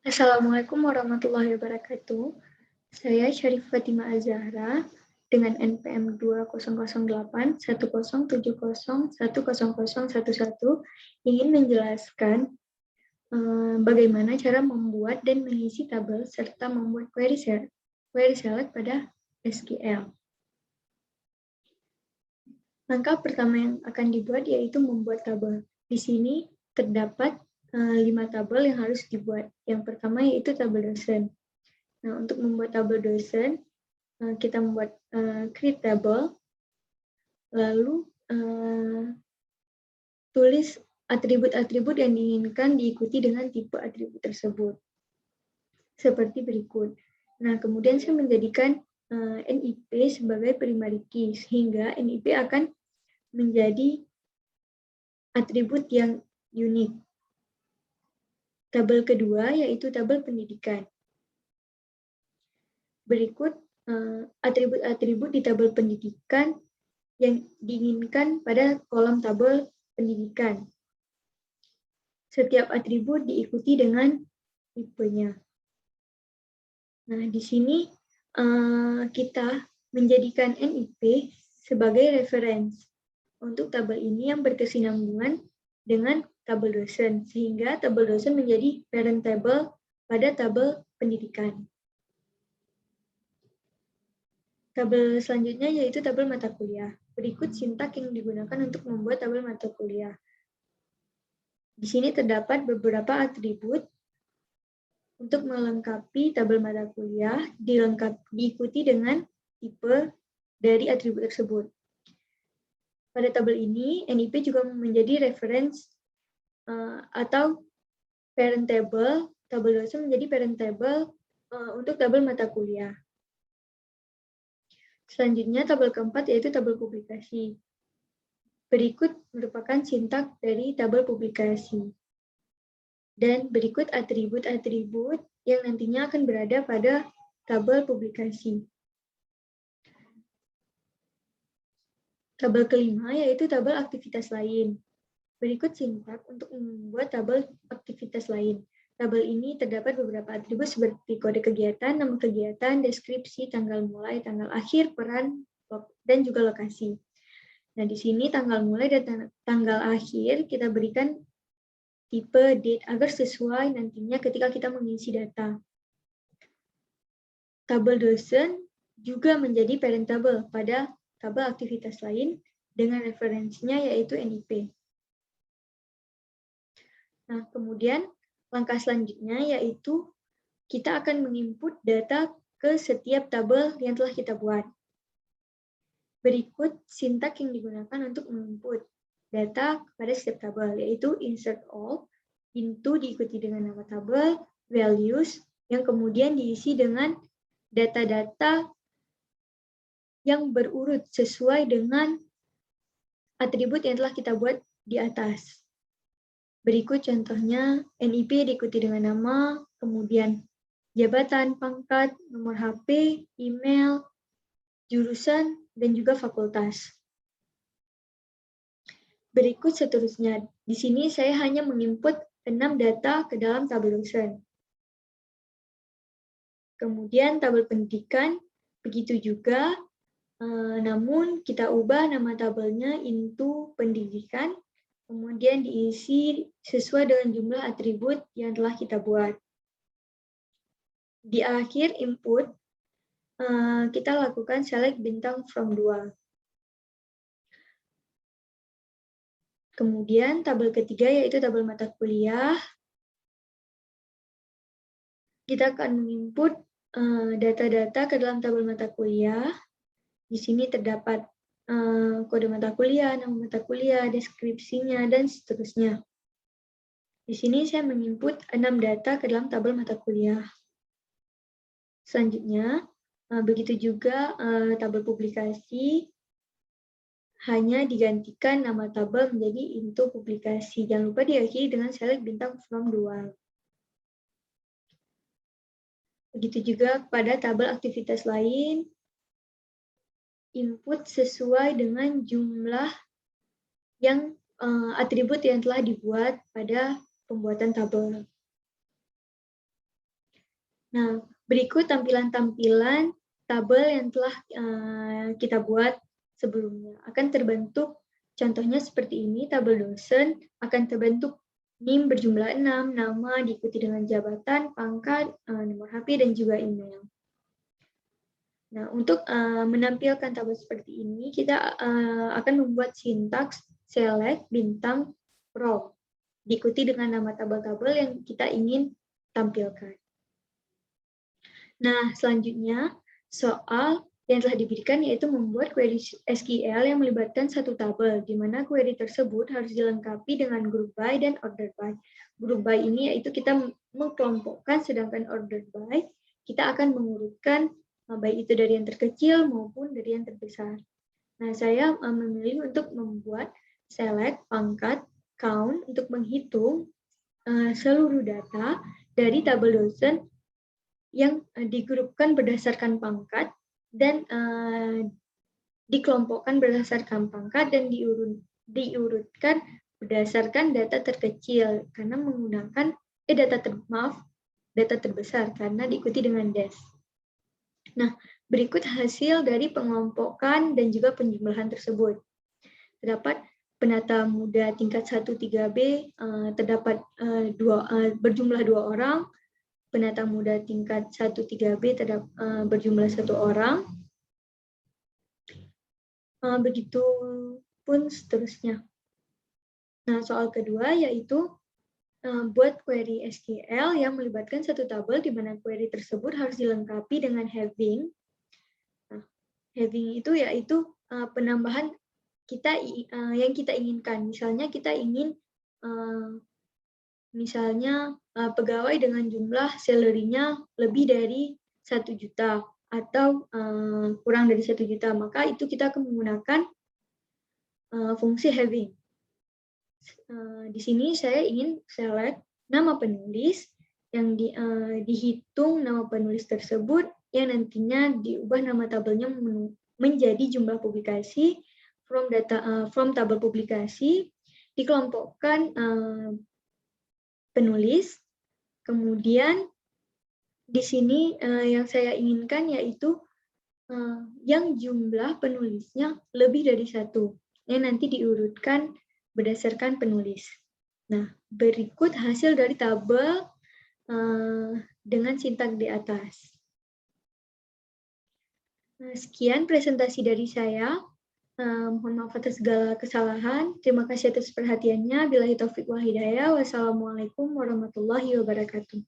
Assalamualaikum warahmatullahi wabarakatuh. Saya Syarif Fatima Azahra dengan NPM 200810701011 ingin menjelaskan bagaimana cara membuat dan mengisi tabel serta membuat query select pada SQL. Langkah pertama yang akan dibuat yaitu membuat tabel. Di sini terdapat 5 tabel yang harus dibuat. Yang pertama yaitu tabel dosen. Nah, untuk membuat tabel dosen, kita membuat create table, lalu tulis atribut-atribut yang diinginkan diikuti dengan tipe atribut tersebut. Seperti berikut. Nah, kemudian saya menjadikan NIP sebagai primary key, sehingga NIP akan menjadi atribut yang unik. Tabel kedua yaitu tabel pendidikan. Berikut atribut-atribut di tabel pendidikan yang diinginkan pada kolom tabel pendidikan. Setiap atribut diikuti dengan tipenya. Nah, di sini kita menjadikan NIP sebagai referensi untuk tabel ini yang berkesinambungan dengan tabel dosen, sehingga tabel dosen menjadi parent table pada tabel pendidikan. Tabel selanjutnya yaitu tabel mata kuliah. Berikut sintak yang digunakan untuk membuat tabel mata kuliah. Di sini terdapat beberapa atribut untuk melengkapi tabel mata kuliah, diikuti dengan tipe dari atribut tersebut. Pada tabel ini, NIP juga menjadi reference atau parent table, tabel dosen menjadi parent table untuk tabel mata kuliah. Selanjutnya, tabel keempat yaitu tabel publikasi. Berikut merupakan sintak dari tabel publikasi. Dan berikut atribut-atribut yang nantinya akan berada pada tabel publikasi. Tabel kelima yaitu tabel aktivitas lain. Berikut sintak untuk membuat tabel aktivitas lain. Tabel ini terdapat beberapa atribut seperti kode kegiatan, nama kegiatan, deskripsi, tanggal mulai, tanggal akhir, peran, dan juga lokasi. Nah, di sini tanggal mulai dan tanggal akhir kita berikan tipe date agar sesuai nantinya ketika kita mengisi data. Tabel dosen juga menjadi parent table pada tabel aktivitas lain dengan referensinya yaitu NIP. Nah, kemudian langkah selanjutnya yaitu kita akan menginput data ke setiap tabel yang telah kita buat. Berikut sintak yang digunakan untuk menginput data pada setiap tabel, yaitu insert all, into diikuti dengan nama tabel, values, yang kemudian diisi dengan data-data yang berurut sesuai dengan atribut yang telah kita buat di atas. Berikut contohnya, NIP diikuti dengan nama, kemudian jabatan, pangkat, nomor HP, email, jurusan, dan juga fakultas. Berikut seterusnya. Di sini saya hanya menginput 6 data ke dalam tabel dosen. Kemudian tabel pendidikan, begitu juga, namun kita ubah nama tabelnya into pendidikan, kemudian diisi sesuai dengan jumlah atribut yang telah kita buat. Di akhir input, kita lakukan select bintang from 2. Kemudian tabel ketiga yaitu tabel mata kuliah. Kita akan menginput data-data ke dalam tabel mata kuliah. Di sini terdapat kode mata kuliah, nama mata kuliah, deskripsinya, dan seterusnya. Di sini saya menginput 6 data ke dalam tabel mata kuliah. Selanjutnya, begitu juga tabel publikasi, hanya digantikan nama tabel menjadi into publikasi. Jangan lupa diakhiri dengan select bintang from 2. Begitu juga pada tabel aktivitas lain, input sesuai dengan jumlah yang atribut yang telah dibuat pada pembuatan tabel. Nah, berikut tampilan-tampilan tabel yang telah kita buat sebelumnya. Akan terbentuk, contohnya seperti ini, tabel dosen akan terbentuk NIM berjumlah 6, nama diikuti dengan jabatan, pangkat, nomor HP, dan juga email. Nah, untuk menampilkan tabel seperti ini, kita akan membuat sintaks select bintang from, diikuti dengan nama tabel-tabel yang kita ingin tampilkan. Nah, selanjutnya soal yang telah diberikan yaitu membuat query SQL yang melibatkan satu tabel, di mana query tersebut harus dilengkapi dengan group by dan order by. Group by ini yaitu kita mengkelompokkan, sedangkan order by kita akan mengurutkan baik itu dari yang terkecil maupun dari yang terbesar. Nah, saya memilih untuk membuat select pangkat count untuk menghitung seluruh data dari tabel dosen yang digrupkan berdasarkan pangkat dan dikelompokkan berdasarkan pangkat dan diurutkan berdasarkan data terkecil karena menggunakan data terbesar karena diikuti dengan dash. Nah, berikut hasil dari pengelompokan dan juga penjumlahan tersebut. Terdapat penata muda tingkat 1-3B terdapat berjumlah 2 orang, penata muda tingkat 1-3B berjumlah 1 orang. Begitu pun seterusnya. Nah, soal kedua yaitu buat query SQL yang melibatkan satu tabel di mana query tersebut harus dilengkapi dengan having. Nah, having itu yaitu penambahan yang kita inginkan. Misalnya kita ingin pegawai dengan jumlah salary-nya lebih dari 1 juta atau kurang dari 1 juta, maka itu kita akan menggunakan fungsi having. Di sini saya ingin select nama penulis yang dihitung nama penulis tersebut yang nantinya diubah nama tabelnya menjadi jumlah publikasi from tabel publikasi, dikelompokkan penulis, kemudian di sini yang saya inginkan yaitu yang jumlah penulisnya lebih dari 1, yang nanti diurutkan berdasarkan penulis. Nah, berikut hasil dari tabel dengan sintaks di atas. Nah, sekian presentasi dari saya. Mohon maaf atas segala kesalahan. Terima kasih atas perhatiannya. Billahi taufiq wal hidayah. Wassalamualaikum warahmatullahi wabarakatuh.